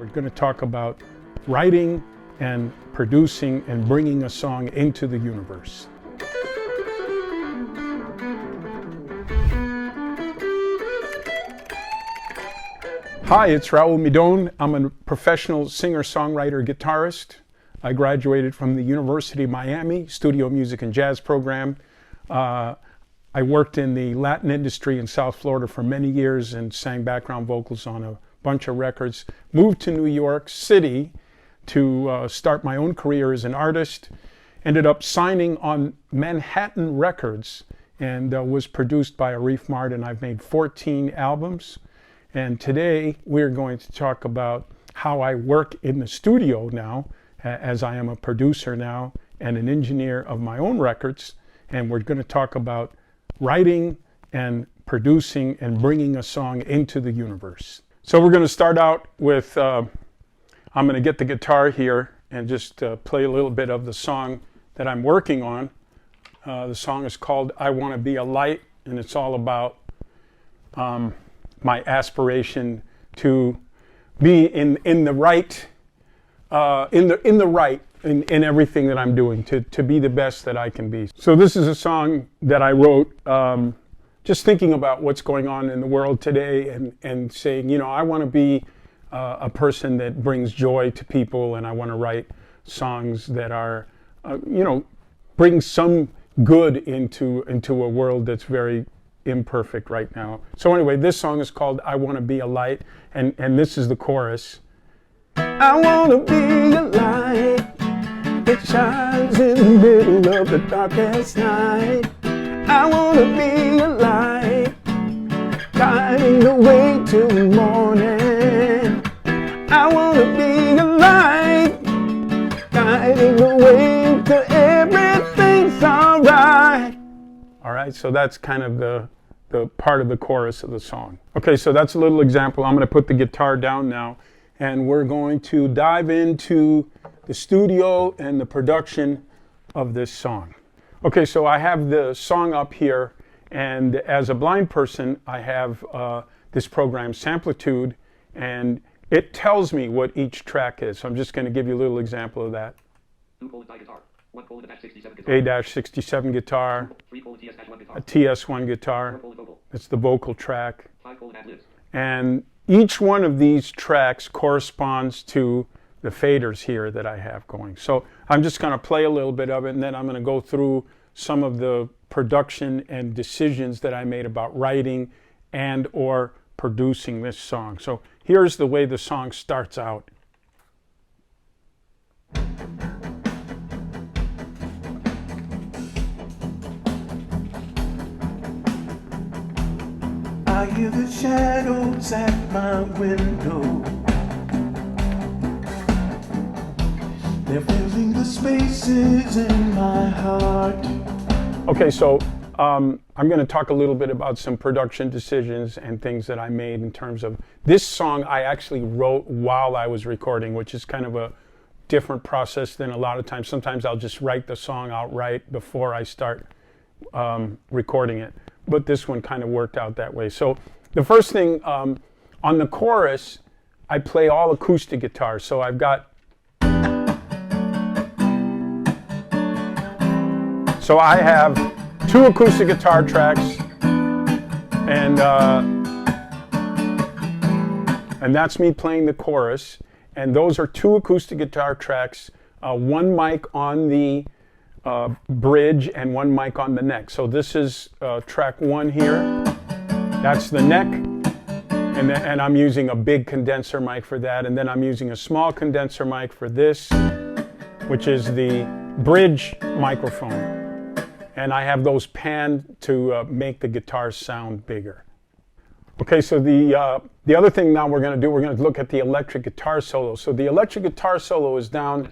We're going to talk about writing and producing and bringing a song into the universe. Hi, it's Raul Midon. I'm a professional singer-songwriter guitarist. I graduated from the University of Miami Studio Music and Jazz program. I worked in the Latin industry in South Florida for many years and sang background vocals on a bunch of records. Moved to New York City to start my own career as an artist. Ended up signing on Manhattan Records and was produced by Arif Martin. I've made 14 albums. And today we're going to talk about how I work in the studio now, as I am a producer now and an engineer of my own records. And we're going to talk about writing and producing and bringing a song into the universe. So we're going to start out with, I'm going to get the guitar here and just play a little bit of the song that I'm working on. The song is called I Want to Be a Light, and it's all about my aspiration to be in everything that I'm doing, to be the best that I can be. So this is a song that I wrote just thinking about what's going on in the world today and saying, you know, I want to be a person that brings joy to people, and I want to write songs that are, bring some good into a world that's very imperfect right now. So anyway, this song is called I Want to Be a Light, and this is the chorus. I want to be a light that shines in the middle of the darkest night. I want to be a light guiding the way to the morning. I want to be a light guiding the way to everything's alright. Alright, so that's kind of the part of the chorus of the song. Okay, so that's a little example. I'm going to put the guitar down now, and we're going to dive into the studio and the production of this song. Okay, so I have the song up here, and as a blind person, I have this program, Samplitude, and it tells me what each track is. So I'm just going to give you a little example of that. A-67 guitar, a TS1 guitar, it's the vocal track, and each one of these tracks corresponds to the faders here that I have going. So I'm just going to play a little bit of it, and then I'm going to go through some of the production and decisions that I made about writing and or producing this song. So here's the way the song starts out. I hear the shadows at my window. They're filling the spaces in my heart. Okay, so I'm going to talk a little bit about some production decisions and things that I made in terms of this song. I actually wrote while I was recording, which is kind of a different process than a lot of times. Sometimes I'll just write the song outright before I start recording it. But this one kind of worked out that way. So the first thing, on the chorus, I play all acoustic guitar. So I've got, so I have 2 acoustic guitar tracks, and that's me playing the chorus. And those are 2 acoustic guitar tracks, 1 mic on the bridge and 1 mic on the neck. So this is track 1 here. That's the neck, and I'm using a big condenser mic for that, and then I'm using a small condenser mic for this, which is the bridge microphone. And I have those panned to make the guitar sound bigger. Okay, so the other thing now we're going to look at the electric guitar solo. So the electric guitar solo is down,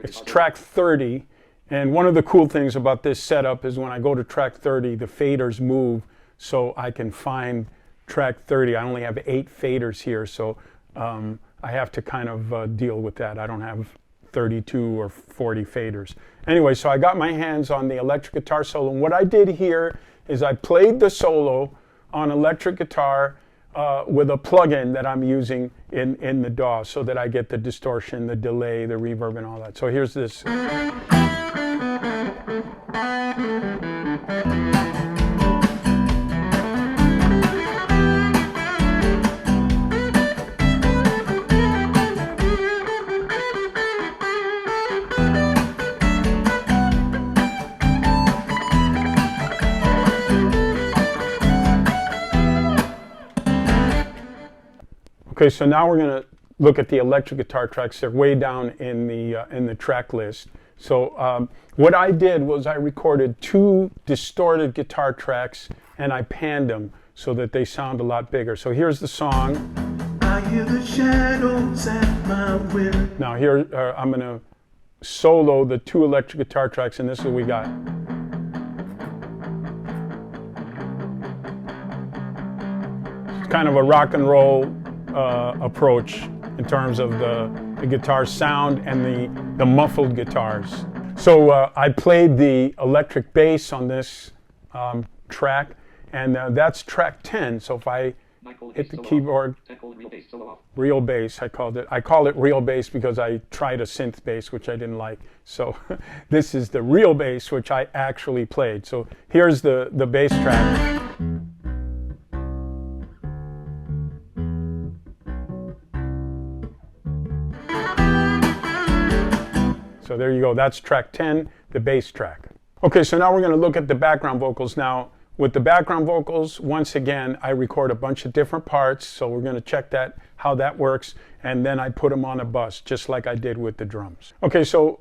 it's track 30. And one of the cool things about this setup is when I go to track 30, the faders move so I can find track 30. I only have 8 faders here, so I have to kind of deal with that. I don't have 32 or 40 faders. Anyway, so I got my hands on the electric guitar solo, and what I did here is I played the solo on electric guitar with a plugin that I'm using in the DAW so that I get the distortion, the delay, the reverb, and all that. So here's this. Okay, so now we're going to look at the electric guitar tracks. They're way down in the track list. So what I did was I recorded 2 distorted guitar tracks and I panned them so that they sound a lot bigger. So here's the song. I hear the shadows at my window. Now here I'm going to solo the 2 electric guitar tracks, and this is what we got. It's kind of a rock and roll approach in terms of the guitar sound and the muffled guitars. So I played the electric bass on this track, and that's track 10. So if I hit the keyboard, real bass, I called it. I call it real bass because I tried a synth bass, which I didn't like. So this is the real bass, which I actually played. So here's the bass track. So there you go, that's track 10, the bass track. Okay, so now we're going to look at the background vocals. Now, with the background vocals, once again, I record a bunch of different parts, so we're going to check how that works, and then I put them on a bus, just like I did with the drums. Okay, so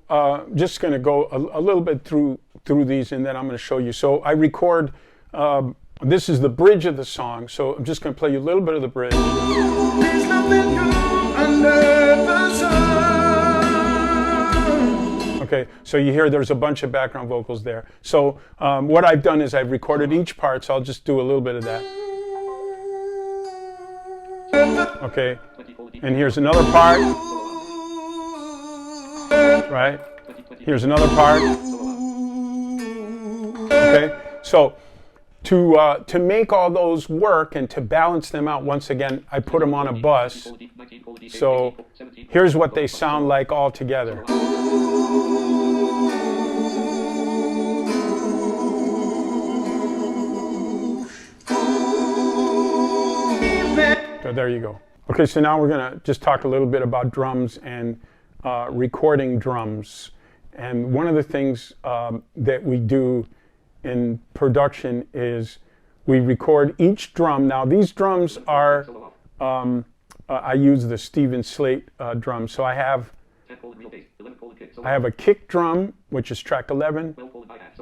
just going to go a little bit through these, and then I'm going to show you. So I record, this is the bridge of the song, so I'm just going to play you a little bit of the bridge. There's nothing new under the sun. Okay, so you hear there's a bunch of background vocals there. So what I've done is I've recorded each part, so I'll just do a little bit of that. Okay, and here's another part. Right? Here's another part. Okay, so to make all those work and to balance them out, once again, I put them on a bus. So here's what they sound like all together. So there you go. Okay, so now we're going to just talk a little bit about drums and recording drums. And one of the things that we do in production is we record each drum. Now these drums are, I use the Steven Slate drum. So I have a kick drum, which is track 11.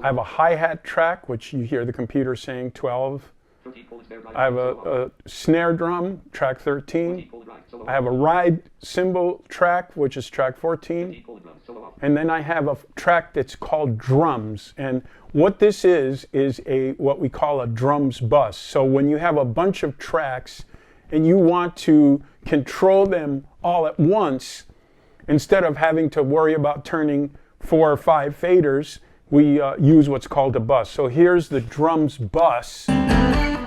I have a hi-hat track, which you hear the computer saying 12. I have a snare drum, track 13. I have a ride cymbal track, which is track 14. And then I have a track that's called drums. And what this is what we call a drums bus. So when you have a bunch of tracks and you want to control them all at once, instead of having to worry about turning 4 or 5 faders, we use what's called a bus. So here's the drums bus.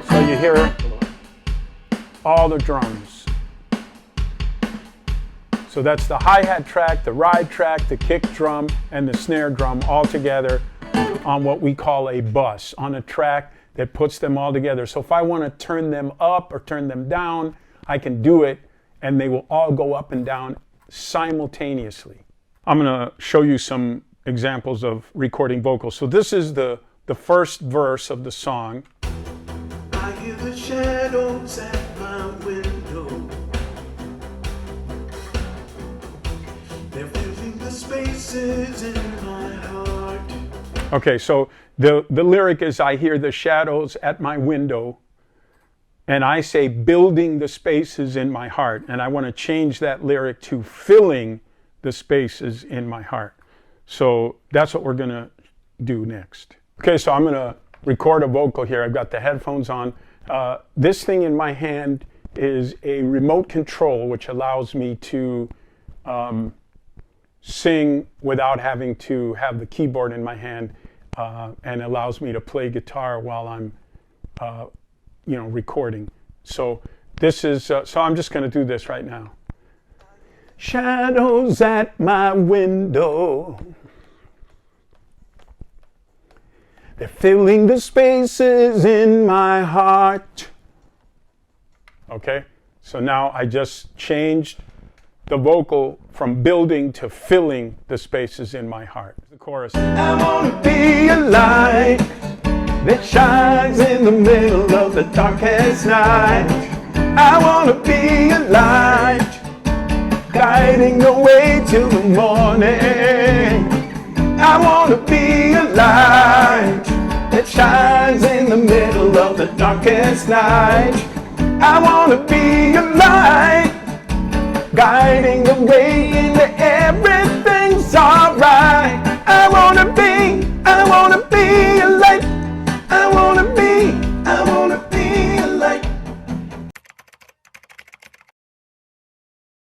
So you hear all the drums. So that's the hi-hat track, the ride track, the kick drum, and the snare drum all together on what we call a bus, on a track that puts them all together. So if I want to turn them up or turn them down, I can do it, and they will all go up and down simultaneously. I'm going to show you some examples of recording vocals. So this is the first verse of the song. I hear the shadows at my window. They're filling the spaces in my heart. Okay, so the lyric is, I hear the shadows at my window, and I say building the spaces in my heart. And I want to change that lyric to filling the spaces in my heart. So that's what we're going to do next. Okay, so I'm going to record a vocal here. I've got the headphones on. This thing in my hand is a remote control, which allows me to sing without having to have the keyboard in my hand, and allows me to play guitar while I'm recording. So This is, so I'm just going to do this right now. Shadows at my window, they're filling the spaces in my heart. Okay, so now I just changed the vocal from building to filling the spaces in my heart. The chorus. I want to be a light that shines in the middle of the darkest night. I want to be a light guiding the way till the morning. I want to be a light that shines in the middle of the darkest night. I want to be a light guiding the way into everything's alright. I want to be